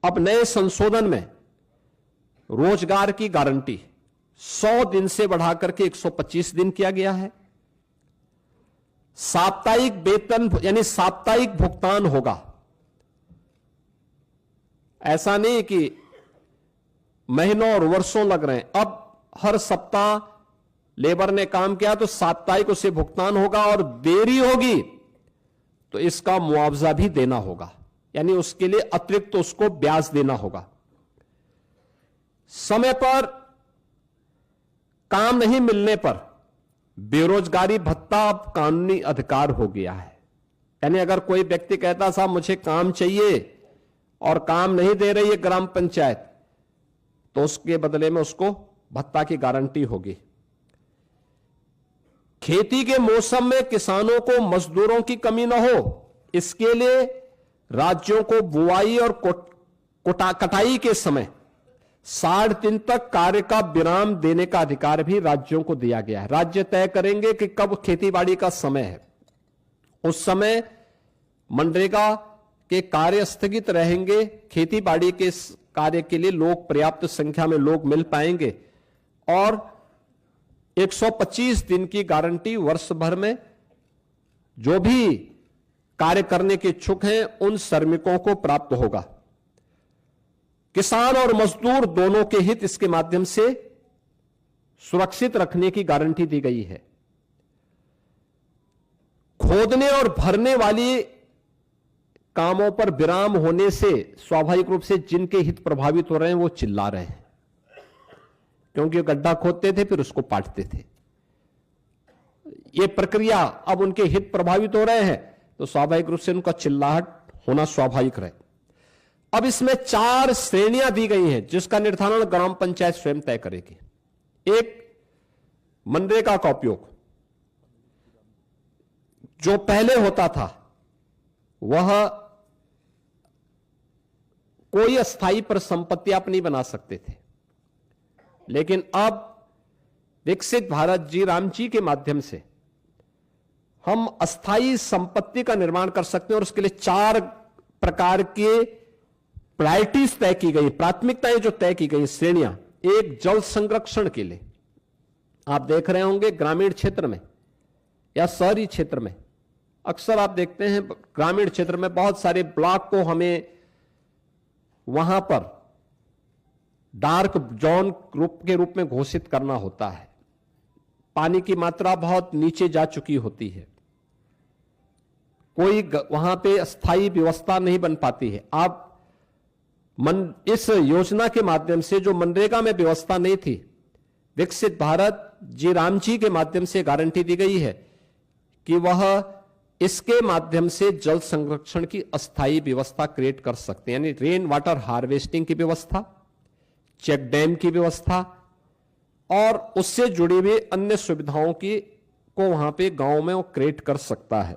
अब नए संशोधन में रोजगार की गारंटी 100 दिन से बढ़ाकर के 125 दिन किया गया है। साप्ताहिक वेतन यानी साप्ताहिक भुगतान होगा। ऐसा नहीं कि महीनों और वर्षों लग रहे हैं। अब हर सप्ताह लेबर ने काम किया तो साप्ताहिक उसे भुगतान होगा, और देरी होगी तो इसका मुआवजा भी देना होगा, यानी उसके लिए अतिरिक्त तो उसको ब्याज देना होगा। समय पर काम नहीं मिलने पर बेरोजगारी भत्ता अब कानूनी अधिकार हो गया है। यानी अगर कोई व्यक्ति कहता साहब मुझे काम चाहिए और काम नहीं दे रही है ग्राम पंचायत, तो उसके बदले में उसको भत्ता की गारंटी होगी। खेती के मौसम में किसानों को मजदूरों की कमी न हो, इसके लिए राज्यों को बुआई और कटाई के समय 60 दिन तक कार्य का विराम देने का अधिकार भी राज्यों को दिया गया है। राज्य तय करेंगे कि कब खेतीबाड़ी का समय है, उस समय मनरेगा के कार्य स्थगित रहेंगे। खेतीबाड़ी के कार्य के लिए लोग पर्याप्त संख्या में लोग मिल पाएंगे, और 125 दिन की गारंटी वर्ष भर में जो भी कार्य करने के इच्छुक हैं उन श्रमिकों को प्राप्त होगा। किसान और मजदूर दोनों के हित इसके माध्यम से सुरक्षित रखने की गारंटी दी गई है। खोदने और भरने वाली कामों पर विराम होने से स्वाभाविक रूप से जिनके हित प्रभावित हो रहे हैं वो चिल्ला रहे हैं, क्योंकि गड्ढा खोदते थे फिर उसको पाटते थे। ये प्रक्रिया अब उनके हित प्रभावित हो रहे हैं तो स्वाभाविक रूप से उनका चिल्लाहट होना स्वाभाविक रहे। अब इसमें 4 श्रेणियां दी गई हैं जिसका निर्धारण ग्राम पंचायत स्वयं तय करेगी। एक, मनरेगा का उपयोग जो पहले होता था वह कोई अस्थाई पर संपत्ति आप नहीं बना सकते थे, लेकिन अब विकसित भारत जी राम जी के माध्यम से हम अस्थाई संपत्ति का निर्माण कर सकते हैं, और उसके लिए 4 प्रकार के प्रायोरिटीज तय की गई, प्राथमिकताएं जो तय की गई, श्रेणियां। एक, जल संरक्षण के लिए आप देख रहे होंगे ग्रामीण क्षेत्र में या शहरी क्षेत्र में अक्सर आप देखते हैं ग्रामीण क्षेत्र में बहुत सारे ब्लॉक को हमें वहां पर डार्क जोन के रूप में घोषित करना होता है। पानी की मात्रा बहुत नीचे जा चुकी होती है, कोई वहां पे स्थायी व्यवस्था नहीं बन पाती है। आप इस योजना के माध्यम से जो मनरेगा में व्यवस्था नहीं थी, विकसित भारत जी राम जी के माध्यम से गारंटी दी गई है कि वह इसके माध्यम से जल संरक्षण की अस्थायी व्यवस्था क्रिएट कर सकते हैं, यानी रेन वाटर हार्वेस्टिंग की व्यवस्था, चेक डैम की व्यवस्था और उससे जुड़ी हुई अन्य सुविधाओं को वहां पे गांव में वो क्रिएट कर सकता है।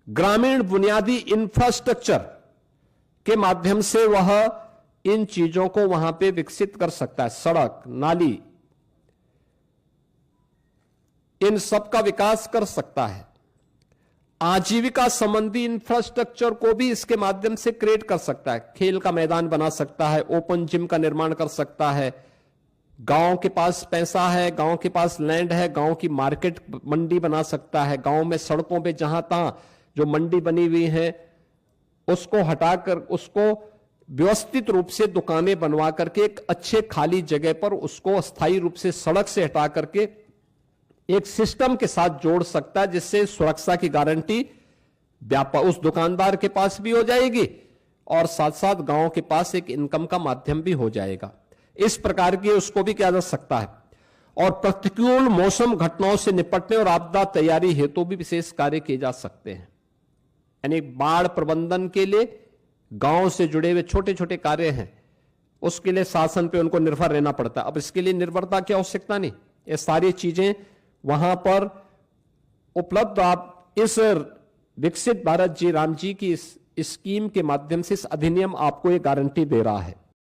ग्रामीण बुनियादी इंफ्रास्ट्रक्चर के माध्यम से वह इन चीजों को वहां पे विकसित कर सकता है, सड़क, नाली, इन सब का विकास कर सकता है। आजीविका संबंधी इंफ्रास्ट्रक्चर को भी इसके माध्यम से क्रिएट कर सकता है, खेल का मैदान बना सकता है, ओपन जिम का निर्माण कर सकता है। गांव के पास पैसा है, गांव के पास लैंड है, गांव की मार्केट मंडी बना सकता है। गांव में सड़कों पे जहां तहां जो मंडी बनी हुई है उसको हटाकर उसको व्यवस्थित रूप से दुकानें बनवा करके एक अच्छे खाली जगह पर उसको अस्थायी रूप से सड़क से हटा करके एक सिस्टम के साथ जोड़ सकता है, जिससे सुरक्षा की गारंटी व्यापार उस दुकानदार के पास भी हो जाएगी और साथ साथ गांव के पास एक इनकम का माध्यम भी हो जाएगा। इस प्रकार की उसको भी किया जा सकता है। और प्रतिकूल मौसम घटनाओं से निपटने और आपदा तैयारी हेतु भी विशेष कार्य किए जा सकते हैं, यानी बाढ़ प्रबंधन के लिए गांव से जुड़े हुए छोटे छोटे कार्य हैं, उसके लिए शासन पे उनको निर्भर रहना पड़ता है। अब इसके लिए निर्भरता की आवश्यकता नहीं, ये सारी चीजें वहां पर उपलब्ध। आप इस विकसित भारत जी राम जी की इस स्कीम के माध्यम से इस अधिनियम आपको ये गारंटी दे रहा है।